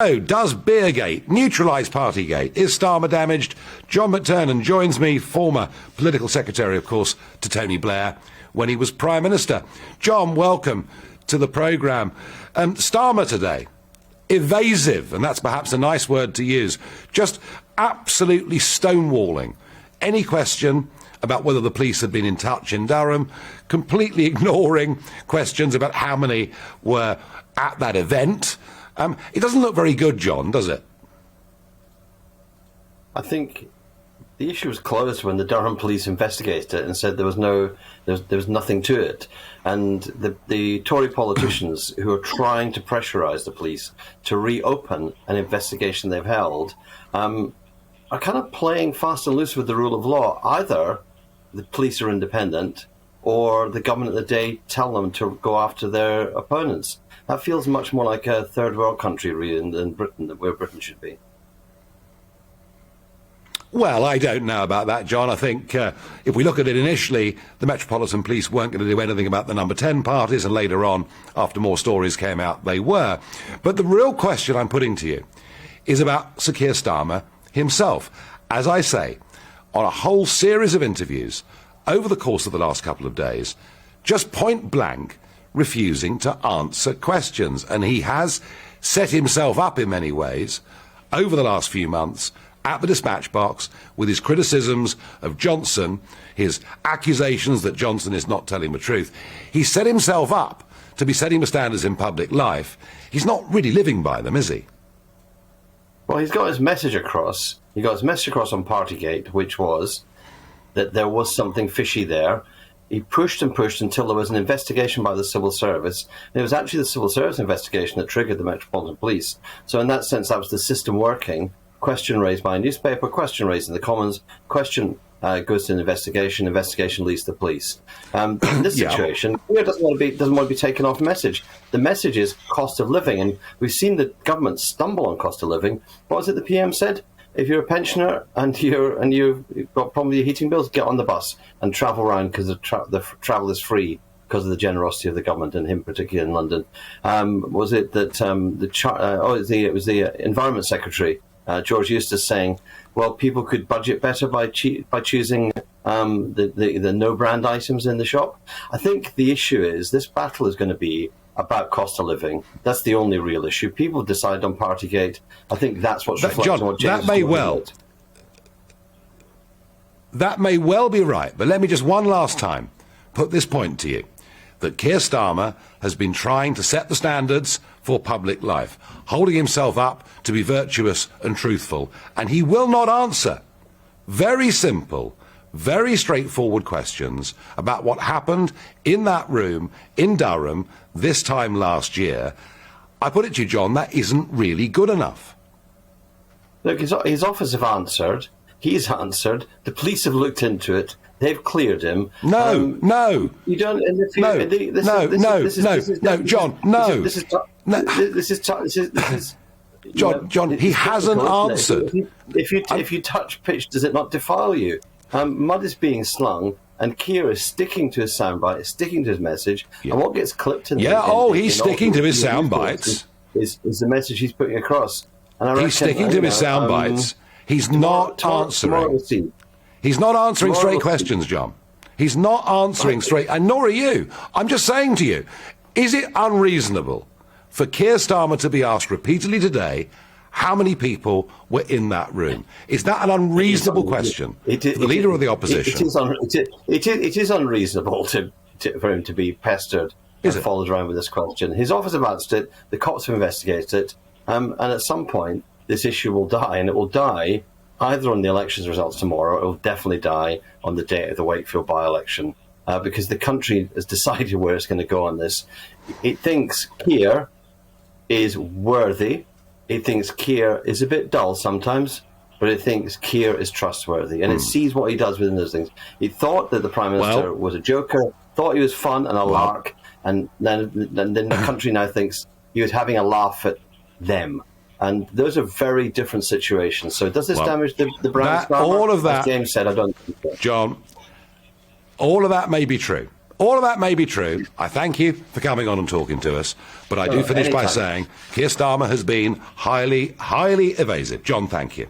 So, does Beergate neutralise Partygate? Is Starmer damaged? John McTernan joins me, former political secretary, of course, to Tony Blair when he was Prime Minister. John, welcome to the programme. Starmer today, evasive, and that's perhaps a nice word to use, just absolutely stonewalling any question about whether the police had been in touch in Durham, completely ignoring questions about how many were at that event. It doesn't look very good, John, does it? I think the issue was closed when the Durham police investigated it and said there was nothing to it. And the Tory politicians who are trying to pressurise the police to reopen an investigation they've held are kind of playing fast and loose with the rule of law. Either the police are independent or the government of the day tell them to go after their opponents. That feels much more like a third world country really than Britain, where Britain should be. Well, I don't know about that, John. I think if we look at it initially, the Metropolitan Police weren't going to do anything about the number 10 parties, and later on, after more stories came out, they were. But the real question I'm putting to you is about Sir Keir Starmer himself. As I say, on a whole series of interviews over the course of the last couple of days, just point blank refusing to answer questions. And he has set himself up in many ways over the last few months at the dispatch box with his criticisms of Johnson, his accusations that Johnson is not telling the truth. He set himself up to be setting the standards in public life. He's not really living by them, is he? Well, he's got his message across. He got his message across on Partygate, which was that there was something fishy there. He pushed and pushed until there was an investigation by the civil service. And it was actually the civil service investigation that triggered the Metropolitan Police. So in that sense, that was the system working. Question raised by a newspaper, question raised in the Commons, question goes to an investigation, investigation leads to the police. In this situation, it doesn't want to be taken off message. The message is cost of living, and we've seen the government stumble on cost of living. What was it the PM said? If you're a pensioner and you've got problem with your heating bills, get on the bus and travel around because the travel is free because of the generosity of the government, and him particularly in London. Was it that it was the Environment Secretary, George Eustace, saying, well, people could budget better by choosing the no-brand items in the shop? I think the issue is this battle is going to be about cost of living. That's the only real issue. People decide on Partygate. I think that's what's reflected on what James That may well be right, but let me just one last time put this point to you, that Keir Starmer has been trying to set the standards for public life, holding himself up to be virtuous and truthful, and he will not answer very simple, very straightforward questions about what happened in that room in Durham this time last year. I put it to you, John, that isn't really good enough. Look, his office have answered. He's answered. The police have looked into it. They've cleared him. No. You don't. John. No. John, he hasn't answered. If you touch pitch, does it not defile you? Mud is being slung, and Keir is sticking to his soundbite, sticking to his message. Yeah. And what gets clipped in he's sticking to his soundbites. Is the message he's putting across. And he's sticking to his soundbites. He's not answering. He's not answering straight questions, John. He's not answering straight, and nor are you. I'm just saying to you, is it unreasonable for Keir Starmer to be asked repeatedly today how many people were in that room? Is that an unreasonable question for the leader of the opposition? It is unreasonable for him to be pestered and followed around with this question. His office have answered it, the cops have investigated it, and at some point this issue will die, and it will die either on the elections results tomorrow, or it will definitely die on the date of the Wakefield by-election, because the country has decided where it's going to go on this. It thinks Keir is worthy. It thinks Keir is a bit dull sometimes, but it thinks Keir is trustworthy, and it sees what he does within those things. He thought that the Prime Minister was a joker, thought he was fun and a lark, and then the country now thinks he was having a laugh at them. And those are very different situations. So does this damage the brand? All of that, as James said, I don't think so. John, all of that may be true. All of that may be true. I thank you for coming on and talking to us. But I do finish by anytime. saying Keir Starmer has been highly, highly evasive. John, thank you.